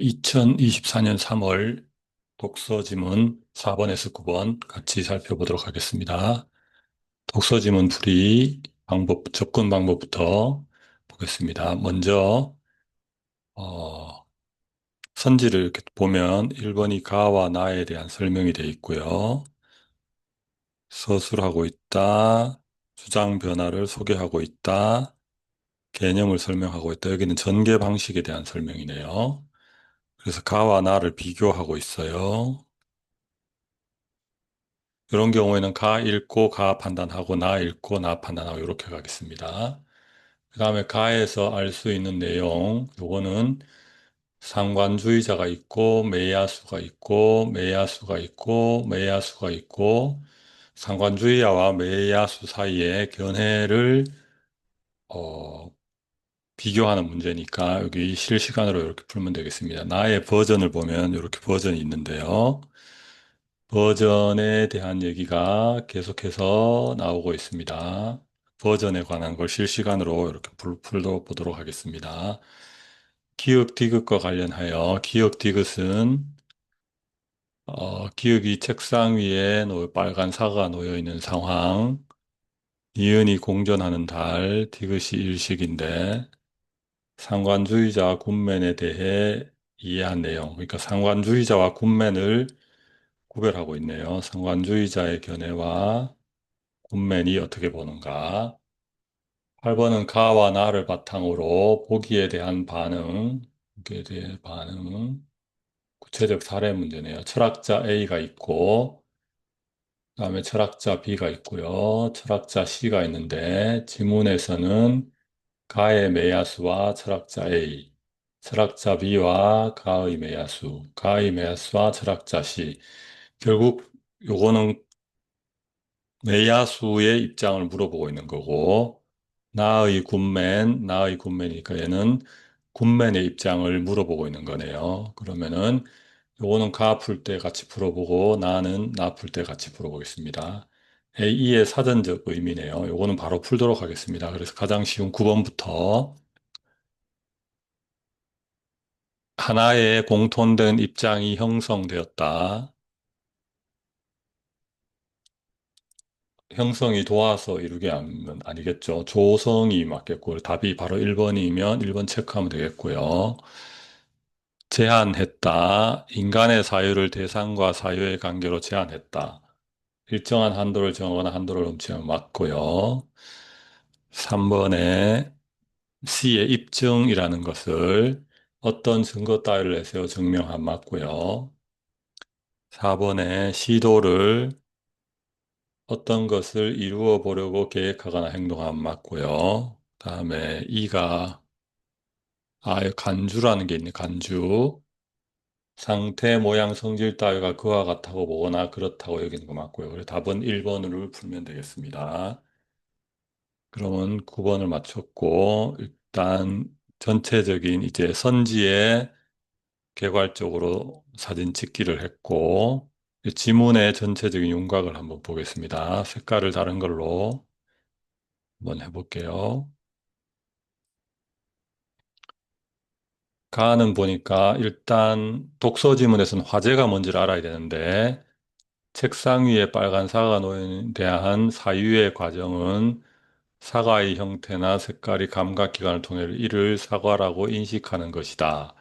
2024년 3월 독서지문 4번에서 9번 같이 살펴보도록 하겠습니다. 독서지문 풀이 방법, 접근 방법부터 보겠습니다. 먼저, 어, 선지를 이렇게 보면 1번이 가와 나에 대한 설명이 되어 있고요. 서술하고 있다, 주장 변화를 소개하고 있다, 개념을 설명하고 있다. 여기는 전개 방식에 대한 설명이네요. 그래서 가와 나를 비교하고 있어요. 이런 경우에는 가 읽고 가 판단하고 나 읽고 나 판단하고 이렇게 가겠습니다. 그 다음에 가에서 알 수 있는 내용, 요거는 상관주의자가 있고 매야수가 있고 매야수가 있고 매야수가 있고 상관주의자와 매야수 사이의 견해를 어, 비교하는 문제니까 여기 실시간으로 이렇게 풀면 되겠습니다. 나의 버전을 보면 이렇게 버전이 있는데요. 버전에 대한 얘기가 계속해서 나오고 있습니다. 버전에 관한 걸 실시간으로 이렇게 풀어보도록 하겠습니다. 기억 디귿과 관련하여 기억 디귿은 기억이 책상 위에 빨간 사과가 놓여 있는 상황, 니은이 공전하는 달, 디귿이 일식인데 상관주의자 군맨에 대해 이해한 내용, 그러니까 상관주의자와 군맨을 구별하고 있네요. 상관주의자의 견해와 군맨이 어떻게 보는가. 8번은 가와 나를 바탕으로 보기에 대한 반응, 보기에 대해 반응, 구체적 사례 문제네요. 철학자 A가 있고, 그다음에 철학자 B가 있고요. 철학자 C가 있는데, 지문에서는 가의 매야수와 철학자 A, 철학자 B와 가의 매야수, 가의 매야수와 철학자 C. 결국 요거는 내야수의 입장을 물어보고 있는 거고, 나의 군맨이니까 얘는 군맨의 입장을 물어보고 있는 거네요. 그러면은 요거는 가 풀 때 같이 풀어보고 나는 나 풀 때 같이 풀어보겠습니다. A의 사전적 의미네요. 요거는 바로 풀도록 하겠습니다. 그래서 가장 쉬운 9번부터 하나의 공통된 입장이 형성되었다. 형성이 도와서 이루게 하면 아니겠죠. 조성이 맞겠고, 답이 바로 1번이면 1번 체크하면 되겠고요. 제한했다. 인간의 사유를 대상과 사유의 관계로 제한했다. 일정한 한도를 정하거나 한도를 넘치면 맞고요. 3번에 C의 입증이라는 것을 어떤 증거 따위를 내세워 증명한 맞고요. 4번에 시도를 어떤 것을 이루어 보려고 계획하거나 행동하면 맞고요. 다음에 이가 간주라는 게 있네. 간주. 상태, 모양, 성질 따위가 그와 같다고 보거나 그렇다고 여기는 거 맞고요. 그래서 답은 1번으로 풀면 되겠습니다. 그러면 9번을 맞췄고 일단 전체적인 이제 선지에 개괄적으로 사진 찍기를 했고 지문의 전체적인 윤곽을 한번 보겠습니다. 색깔을 다른 걸로 한번 해볼게요. 가는 보니까 일단 독서 지문에서는 화제가 뭔지를 알아야 되는데 책상 위에 빨간 사과가 놓인 대한 사유의 과정은 사과의 형태나 색깔이 감각기관을 통해 이를 사과라고 인식하는 것이다.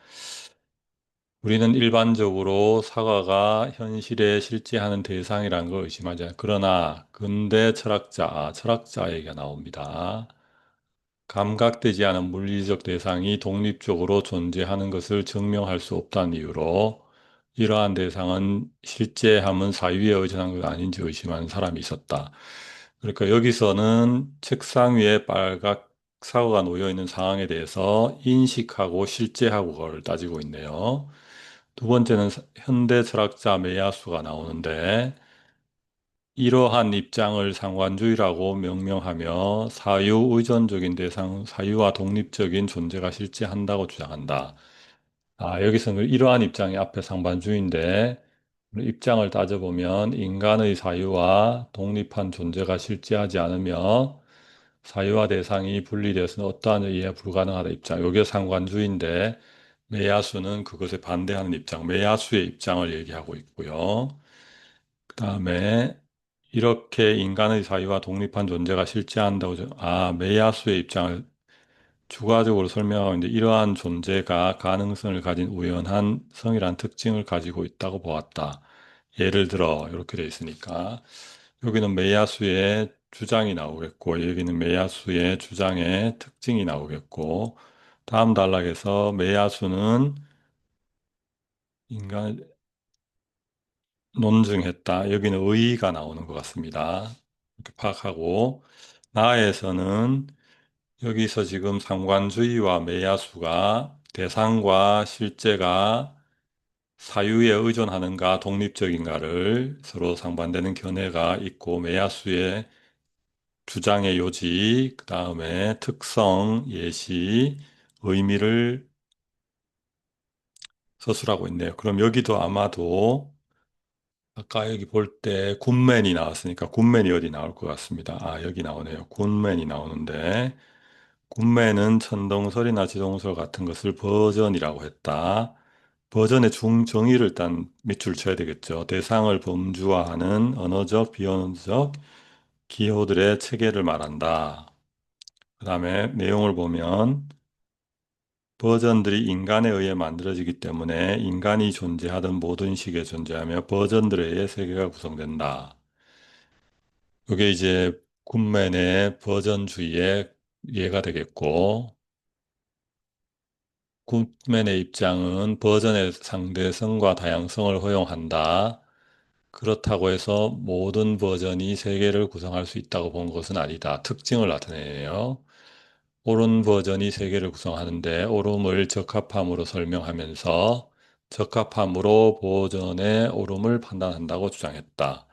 우리는 일반적으로 사과가 현실에 실제하는 대상이라는 걸 의심하지 않아요. 그러나 근대 철학자 얘기가 나옵니다. 감각되지 않은 물리적 대상이 독립적으로 존재하는 것을 증명할 수 없다는 이유로 이러한 대상은 실제함은 사유에 의존한 것 아닌지 의심하는 사람이 있었다. 그러니까 여기서는 책상 위에 빨갛 사과가 놓여 있는 상황에 대해서 인식하고 실제하고를 따지고 있네요. 두 번째는 현대 철학자 메야수가 나오는데 이러한 입장을 상관주의라고 명명하며 사유의존적인 대상, 사유와 독립적인 존재가 실제한다고 주장한다. 여기서는 이러한 입장이 앞에 상반주의인데 입장을 따져보면 인간의 사유와 독립한 존재가 실제하지 않으며 사유와 대상이 분리되어서는 어떠한 의미에 불가능하다 입장. 이게 상관주의인데 매야수는 그것에 반대하는 입장, 매야수의 입장을 얘기하고 있고요. 그 다음에 이렇게 인간의 자유와 독립한 존재가 실제한다고, 매야수의 입장을 주관적으로 설명하고 있는데 이러한 존재가 가능성을 가진 우연한 성이란 특징을 가지고 있다고 보았다. 예를 들어 이렇게 돼 있으니까 여기는 메야수의 주장이 나오겠고 여기는 메야수의 주장의 특징이 나오겠고 다음 단락에서 메야수는 인간 논증했다. 여기는 의의가 나오는 것 같습니다. 이렇게 파악하고 나에서는 여기서 지금 상관주의와 매야수가 대상과 실제가 사유에 의존하는가 독립적인가를 서로 상반되는 견해가 있고 매야수의 주장의 요지, 그 다음에 특성, 예시, 의미를 서술하고 있네요. 그럼 여기도 아마도 아까 여기 볼 때 굿맨이 나왔으니까 굿맨이 어디 나올 것 같습니다. 여기 나오네요. 굿맨이 나오는데 굿맨은 천동설이나 지동설 같은 것을 버전이라고 했다. 버전의 중정의를 일단 밑줄 쳐야 되겠죠. 대상을 범주화하는 언어적, 비언어적 기호들의 체계를 말한다. 그 다음에 내용을 보면 버전들이 인간에 의해 만들어지기 때문에 인간이 존재하던 모든 시기에 존재하며 버전들에 의해 세계가 구성된다. 이게 이제 굿맨의 버전주의의 예가 되겠고 굿맨의 입장은 버전의 상대성과 다양성을 허용한다. 그렇다고 해서 모든 버전이 세계를 구성할 수 있다고 본 것은 아니다. 특징을 나타내네요. 옳은 버전이 세계를 구성하는데 옳음을 적합함으로 설명하면서 적합함으로 버전의 옳음을 판단한다고 주장했다.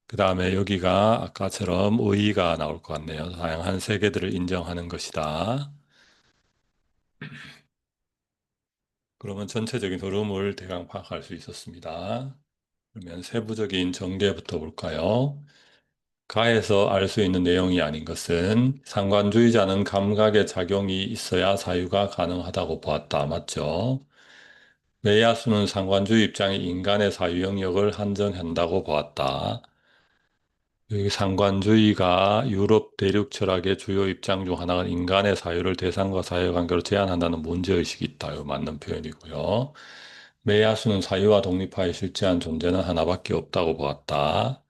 그 다음에 여기가 아까처럼 의의가 나올 것 같네요. 다양한 세계들을 인정하는 것이다. 그러면 전체적인 흐름을 대강 파악할 수 있었습니다. 그러면 세부적인 전개부터 볼까요? 가에서 알 수 있는 내용이 아닌 것은 상관주의자는 감각의 작용이 있어야 사유가 가능하다고 보았다. 맞죠? 메야수는 상관주의 입장이 인간의 사유 영역을 한정한다고 보았다. 여기 상관주의가 유럽 대륙 철학의 주요 입장 중 하나가 인간의 사유를 대상과 사유관계로 제한한다는 문제의식이 있다. 이 맞는 표현이고요. 메야수는 사유와 독립하에 실제한 존재는 하나밖에 없다고 보았다.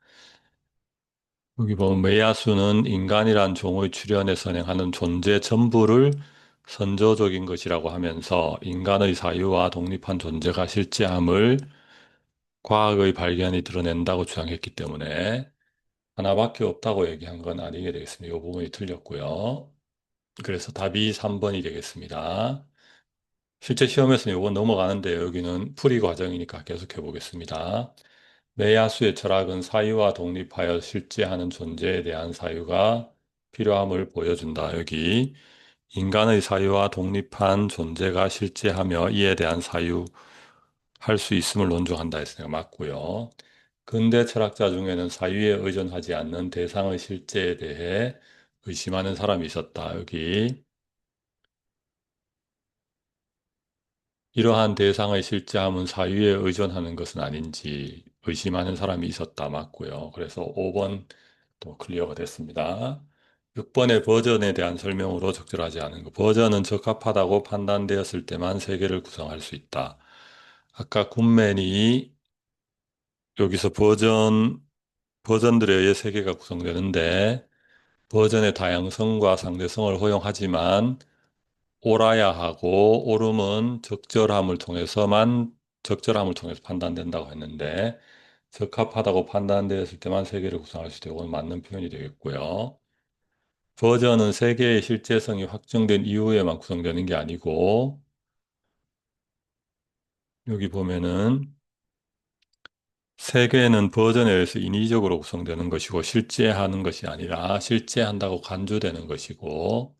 여기 보면 메야수는 인간이란 종의 출현에 선행하는 존재 전부를 선조적인 것이라고 하면서 인간의 사유와 독립한 존재가 실제함을 과학의 발견이 드러낸다고 주장했기 때문에 하나밖에 없다고 얘기한 건 아니게 되겠습니다. 이 부분이 틀렸고요. 그래서 답이 3번이 되겠습니다. 실제 시험에서는 이건 넘어가는데 여기는 풀이 과정이니까 계속해 보겠습니다. 내야수의 철학은 사유와 독립하여 실제하는 존재에 대한 사유가 필요함을 보여준다. 여기 인간의 사유와 독립한 존재가 실제하며 이에 대한 사유할 수 있음을 논증한다 했으니까 맞고요. 근대 철학자 중에는 사유에 의존하지 않는 대상의 실제에 대해 의심하는 사람이 있었다. 여기 이러한 대상의 실제함은 사유에 의존하는 것은 아닌지 의심하는 사람이 있었다. 맞고요. 그래서 5번 또 클리어가 됐습니다. 6번의 버전에 대한 설명으로 적절하지 않은 것. 버전은 적합하다고 판단되었을 때만 세계를 구성할 수 있다. 아까 굿맨이 여기서 버전들에 의해 세계가 구성되는데 버전의 다양성과 상대성을 허용하지만 옳아야 하고 옳음은 적절함을 통해서 판단된다고 했는데 적합하다고 판단되었을 때만 세계를 구성할 수 있고 맞는 표현이 되겠고요. 버전은 세계의 실제성이 확정된 이후에만 구성되는 게 아니고 여기 보면은 세계는 버전에 의해서 인위적으로 구성되는 것이고 실제하는 것이 아니라 실제한다고 간주되는 것이고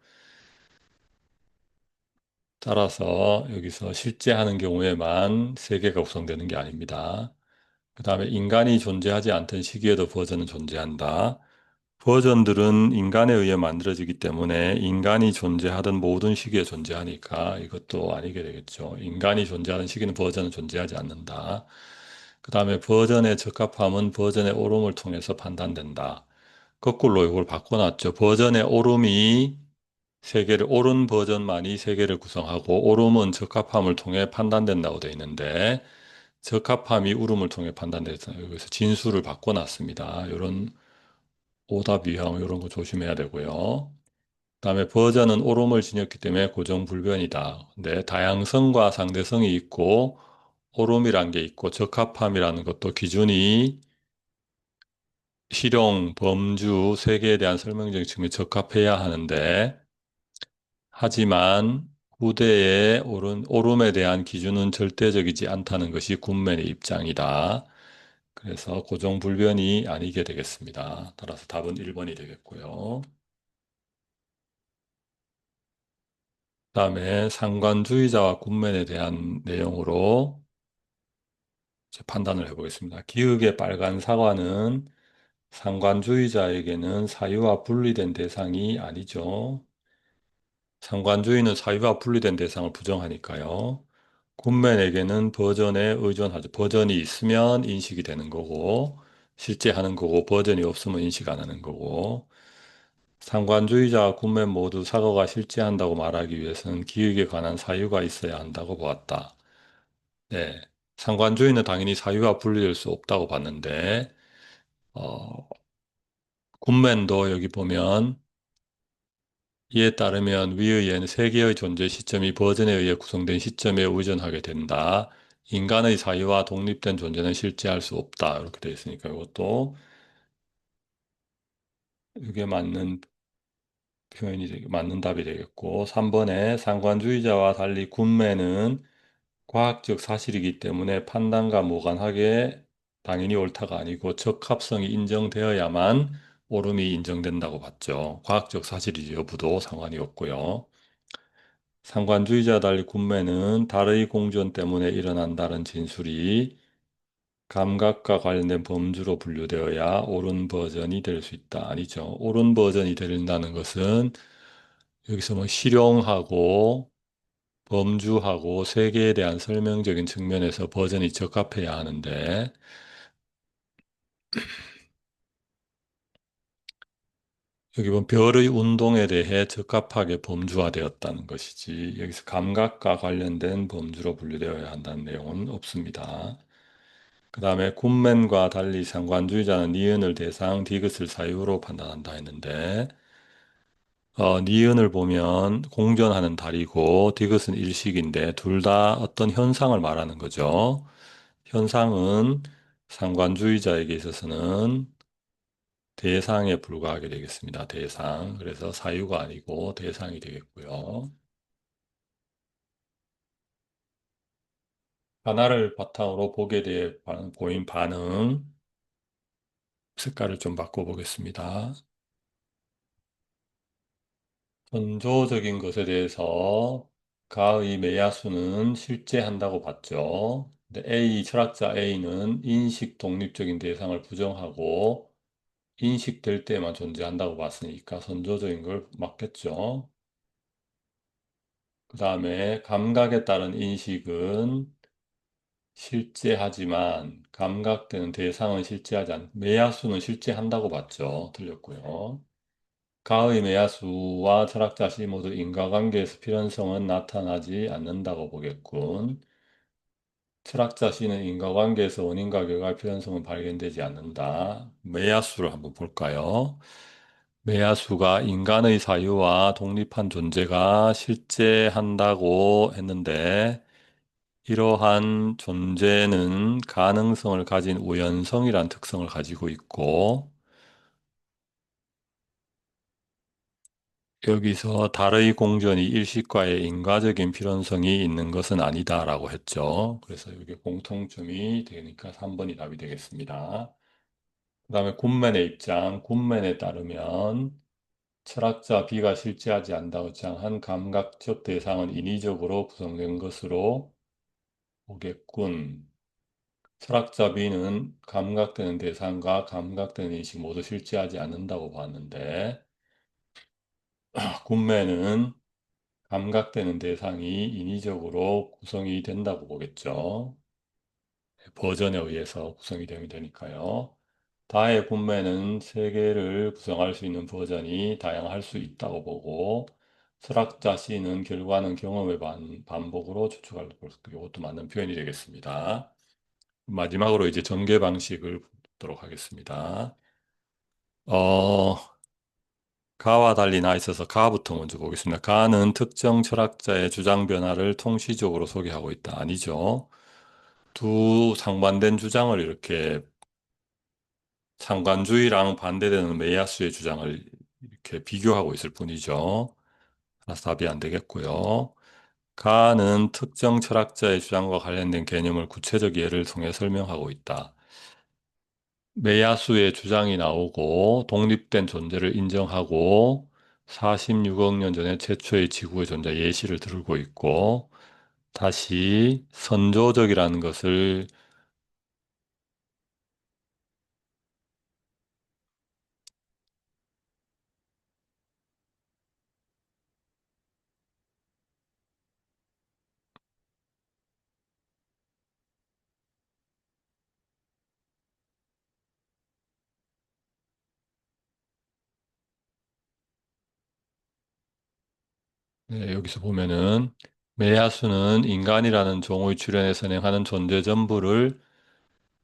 따라서 여기서 실제하는 경우에만 세계가 구성되는 게 아닙니다. 그 다음에 인간이 존재하지 않던 시기에도 버전은 존재한다. 버전들은 인간에 의해 만들어지기 때문에 인간이 존재하던 모든 시기에 존재하니까 이것도 아니게 되겠죠. 인간이 존재하는 시기는 버전은 존재하지 않는다. 그 다음에 버전의 적합함은 버전의 오름을 통해서 판단된다. 거꾸로 이걸 바꿔놨죠. 버전의 오름이 세계를, 옳은 버전만이 세계를 구성하고 오름은 적합함을 통해 판단된다고 되어 있는데 적합함이 울음을 통해 판단돼서 여기서 진수를 바꿔놨습니다. 이런 오답 유형 이런 거 조심해야 되고요. 그다음에 버전은 오름을 지녔기 때문에 고정불변이다. 근데 다양성과 상대성이 있고 오름이란 게 있고 적합함이라는 것도 기준이 실용, 범주, 세계에 대한 설명적인 측면에 적합해야 하는데 하지만 후대의 오름에 대한 기준은 절대적이지 않다는 것이 굿맨의 입장이다. 그래서 고정불변이 아니게 되겠습니다. 따라서 답은 1번이 되겠고요. 그다음에 상관주의자와 굿맨에 대한 내용으로 이제 판단을 해보겠습니다. 기역의 빨간 사과는 상관주의자에게는 사유와 분리된 대상이 아니죠. 상관주의는 사유와 분리된 대상을 부정하니까요. 굿맨에게는 버전에 의존하죠. 버전이 있으면 인식이 되는 거고, 실제 하는 거고, 버전이 없으면 인식 안 하는 거고, 상관주의자와 굿맨 모두 사고가 실제한다고 말하기 위해서는 기억에 관한 사유가 있어야 한다고 보았다. 네. 상관주의는 당연히 사유와 분리될 수 없다고 봤는데, 어, 굿맨도 여기 보면 이에 따르면 위의 예는 세계의 존재 시점이 버전에 의해 구성된 시점에 의존하게 된다. 인간의 사유와 독립된 존재는 실제할 수 없다. 이렇게 되어 있으니까 이것도 이게 맞는 맞는 답이 되겠고, 3번에 상관주의자와 달리 굿맨은 과학적 사실이기 때문에 판단과 무관하게 당연히 옳다가 아니고 적합성이 인정되어야만 옳음이 인정된다고 봤죠. 과학적 사실이지 여부도 상관이 없고요. 상관주의자 달리 군매는 달의 공전 때문에 일어난다는 진술이 감각과 관련된 범주로 분류되어야 옳은 버전이 될 수 있다. 아니죠. 옳은 버전이 된다는 것은 여기서 뭐 실용하고 범주하고 세계에 대한 설명적인 측면에서 버전이 적합해야 하는데 여기 보면 별의 운동에 대해 적합하게 범주화되었다는 것이지 여기서 감각과 관련된 범주로 분류되어야 한다는 내용은 없습니다. 그 다음에 굿맨과 달리 상관주의자는 니은을 대상, 디귿을 사유로 판단한다 했는데 니은을 보면 공전하는 달이고 디귿은 일식인데 둘 다 어떤 현상을 말하는 거죠. 현상은 상관주의자에게 있어서는 대상에 불과하게 되겠습니다. 대상. 그래서 사유가 아니고 대상이 되겠고요. 하나를 바탕으로 복에 대해 보인 반응, 색깔을 좀 바꿔보겠습니다. 선조적인 것에 대해서 가의 매야수는 실제한다고 봤죠. 근데 철학자 A는 인식 독립적인 대상을 부정하고 인식될 때만 존재한다고 봤으니까 선조적인 걸 맞겠죠. 그 다음에 감각에 따른 인식은 실제하지만 감각되는 대상은 실제하지 매야수는 실제한다고 봤죠. 틀렸고요. 가의 매야수와 철학자 시 모두 인과관계에서 필연성은 나타나지 않는다고 보겠군. 철학자 C는 인과관계에서 원인과 결과의 필연성은 발견되지 않는다. 매야수를 한번 볼까요? 매야수가 인간의 사유와 독립한 존재가 실제한다고 했는데 이러한 존재는 가능성을 가진 우연성이란 특성을 가지고 있고 여기서 달의 공전이 일식과의 인과적인 필연성이 있는 것은 아니다라고 했죠. 그래서 이게 공통점이 되니까 3번이 답이 되겠습니다. 그 다음에 굿맨의 입장, 굿맨에 따르면 철학자 B가 실제하지 않는다고 주장한 감각적 대상은 인위적으로 구성된 것으로 보겠군. 철학자 B는 감각되는 대상과 감각되는 인식 모두 실재하지 않는다고 봤는데, 군매는 감각되는 대상이 인위적으로 구성이 된다고 보겠죠. 버전에 의해서 구성이 되면 되니까요. 다의 분매는 세계를 구성할 수 있는 버전이 다양할 수 있다고 보고, 철학자 C는 결과는 경험의 반복으로 추측할 이것도 맞는 표현이 되겠습니다. 마지막으로 이제 전개 방식을 보도록 하겠습니다. 어, 가와 달리 나 있어서 가부터 먼저 보겠습니다. 가는 특정 철학자의 주장 변화를 통시적으로 소개하고 있다. 아니죠. 두 상반된 주장을 이렇게 상관주의랑 반대되는 메이아스의 주장을 이렇게 비교하고 있을 뿐이죠. 따라서 답이 안 되겠고요. 가는 특정 철학자의 주장과 관련된 개념을 구체적 예를 통해 설명하고 있다. 메야수의 주장이 나오고 독립된 존재를 인정하고 46억 년 전에 최초의 지구의 존재 예시를 들고 있고 다시 선조적이라는 것을 네, 여기서 보면은 메야수는 인간이라는 종의 출현에 선행하는 존재 전부를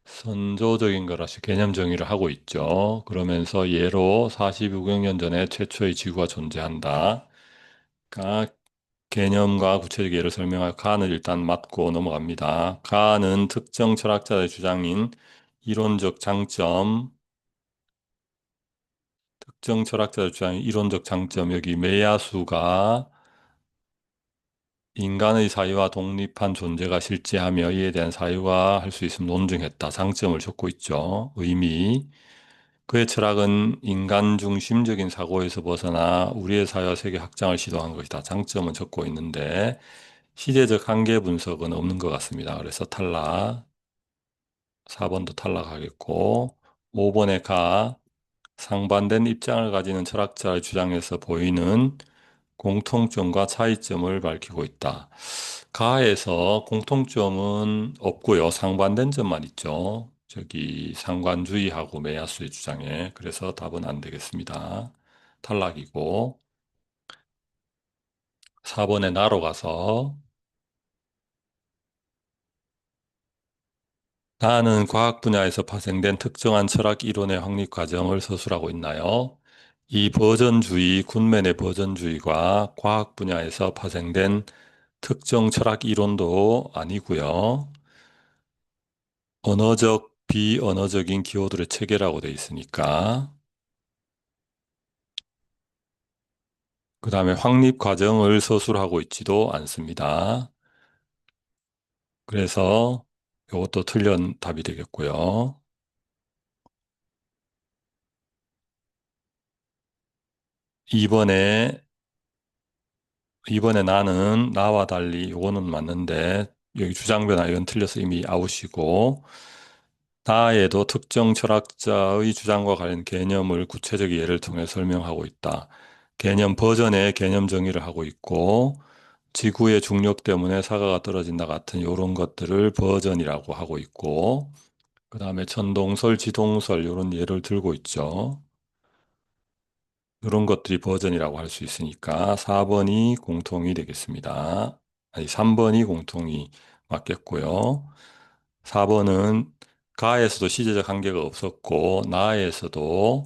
선조적인 거라서 개념 정의를 하고 있죠. 그러면서 예로 46억 년 전에 최초의 지구가 존재한다. 그러니까 개념과 구체적 예를 설명할 가는 일단 맞고 넘어갑니다. 가는 특정 철학자의 주장인 이론적 장점, 특정 철학자의 주장인 이론적 장점, 여기 메야수가 인간의 사유와 독립한 존재가 실제하며 이에 대한 사유가 할 수 있음을 논증했다. 장점을 적고 있죠. 의미. 그의 철학은 인간 중심적인 사고에서 벗어나 우리의 사회와 세계 확장을 시도한 것이다. 장점은 적고 있는데 시대적 한계 분석은 없는 것 같습니다. 그래서 탈락. 4번도 탈락하겠고 5번에 가 상반된 입장을 가지는 철학자의 주장에서 보이는 공통점과 차이점을 밝히고 있다. 가에서 공통점은 없고요. 상반된 점만 있죠. 저기 상관주의하고 메야수의 주장에. 그래서 답은 안 되겠습니다. 탈락이고 4번에 나로 가서 나는 과학 분야에서 파생된 특정한 철학 이론의 확립 과정을 서술하고 있나요? 이 버전주의, 굿맨의 버전주의가 과학 분야에서 파생된 특정 철학 이론도 아니고요. 언어적, 비언어적인 기호들의 체계라고 돼 있으니까. 그 다음에 확립 과정을 서술하고 있지도 않습니다. 그래서 이것도 틀린 답이 되겠고요. 이번에 이번에 나는 나와 달리 이거는 맞는데 여기 주장 변화 이건 틀려서 이미 아웃이고 나에도 특정 철학자의 주장과 관련 개념을 구체적 예를 통해 설명하고 있다. 개념 버전의 개념 정의를 하고 있고 지구의 중력 때문에 사과가 떨어진다 같은 이런 것들을 버전이라고 하고 있고 그 다음에 천동설, 지동설 이런 예를 들고 있죠. 이런 것들이 버전이라고 할 수 있으니까 4번이 공통이 되겠습니다. 아니, 3번이 공통이 맞겠고요. 4번은 가에서도 시제적 한계가 없었고, 나에서도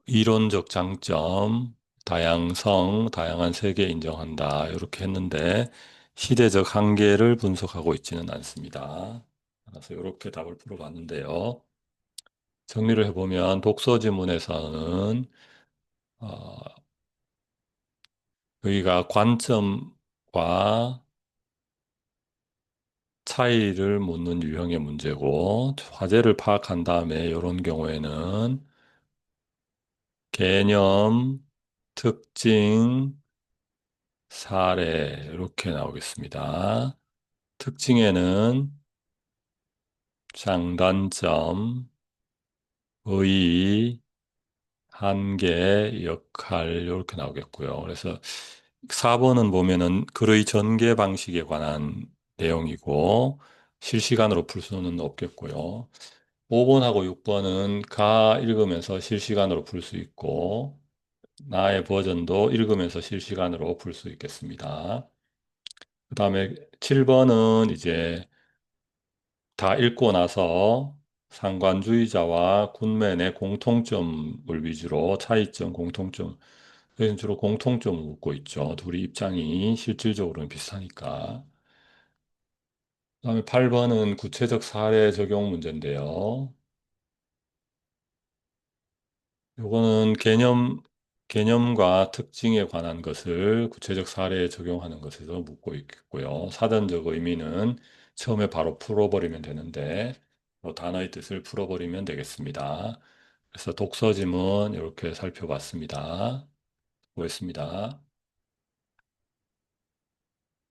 이론적 장점, 다양성, 다양한 세계 인정한다. 이렇게 했는데, 시대적 한계를 분석하고 있지는 않습니다. 그래서 이렇게 답을 풀어봤는데요. 정리를 해보면 독서 지문에서는 어, 여기가 관점과 차이를 묻는 유형의 문제고, 화제를 파악한 다음에 이런 경우에는 개념, 특징, 사례 이렇게 나오겠습니다. 특징에는 장단점, 의, 한계, 역할, 이렇게 나오겠고요. 그래서 4번은 보면은 글의 전개 방식에 관한 내용이고 실시간으로 풀 수는 없겠고요. 5번하고 6번은 가 읽으면서 실시간으로 풀 수 있고 나의 버전도 읽으면서 실시간으로 풀 수 있겠습니다. 그 다음에 7번은 이제 다 읽고 나서 상관주의자와 굿맨의 공통점을 위주로 차이점, 공통점, 여기는 주로 공통점을 묻고 있죠. 둘이 입장이 실질적으로는 비슷하니까. 그다음에 8번은 구체적 사례 적용 문제인데요. 요거는 개념과 특징에 관한 것을 구체적 사례에 적용하는 것에서 묻고 있겠고요. 사전적 의미는 처음에 바로 풀어버리면 되는데, 단어의 뜻을 풀어버리면 되겠습니다. 그래서 독서지문 이렇게 살펴봤습니다. 고맙습니다.